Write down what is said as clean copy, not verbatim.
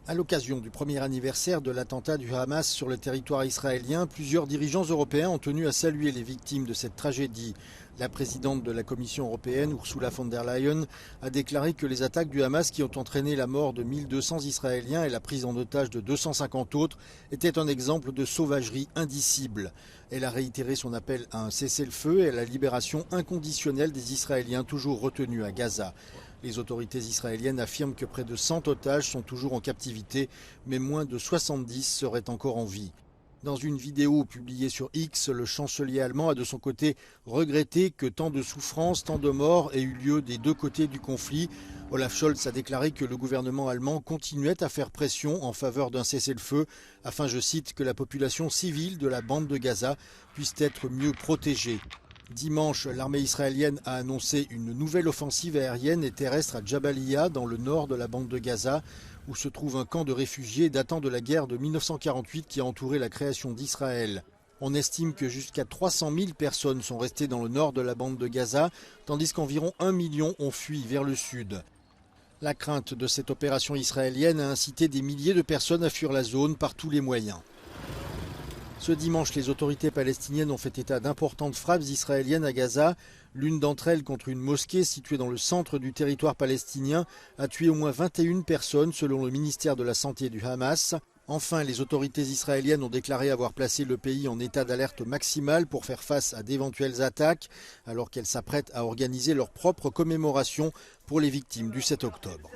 À l'occasion du premier anniversaire de l'attentat du Hamas sur le territoire israélien, plusieurs dirigeants européens ont tenu à saluer les victimes de cette tragédie. La présidente de la Commission européenne, Ursula von der Leyen, a déclaré que les attaques du Hamas qui ont entraîné la mort de 1200 Israéliens et la prise en otage de 250 autres étaient un exemple de sauvagerie indicible. Elle a réitéré son appel à un cessez-le-feu et à la libération inconditionnelle des Israéliens toujours retenus à Gaza. Les autorités israéliennes affirment que près de 100 otages sont toujours en captivité, mais moins de 70 seraient encore en vie. Dans une vidéo publiée sur X, le chancelier allemand a de son côté regretté que tant de souffrances, tant de morts aient eu lieu des deux côtés du conflit. Olaf Scholz a déclaré que le gouvernement allemand continuait à faire pression en faveur d'un cessez-le-feu afin, je cite, que la population civile de la bande de Gaza puisse être mieux protégée. Dimanche, l'armée israélienne a annoncé une nouvelle offensive aérienne et terrestre à Jabalia, dans le nord de la bande de Gaza, où se trouve un camp de réfugiés datant de la guerre de 1948 qui a entouré la création d'Israël. On estime que jusqu'à 300 000 personnes sont restées dans le nord de la bande de Gaza, tandis qu'environ 1 million ont fui vers le sud. La crainte de cette opération israélienne a incité des milliers de personnes à fuir la zone par tous les moyens. Ce dimanche, les autorités palestiniennes ont fait état d'importantes frappes israéliennes à Gaza. L'une d'entre elles contre une mosquée située dans le centre du territoire palestinien a tué au moins 21 personnes selon le ministère de la Santé du Hamas. Enfin, les autorités israéliennes ont déclaré avoir placé le pays en état d'alerte maximale pour faire face à d'éventuelles attaques, alors qu'elles s'apprêtent à organiser leur propre commémoration pour les victimes du 7 octobre.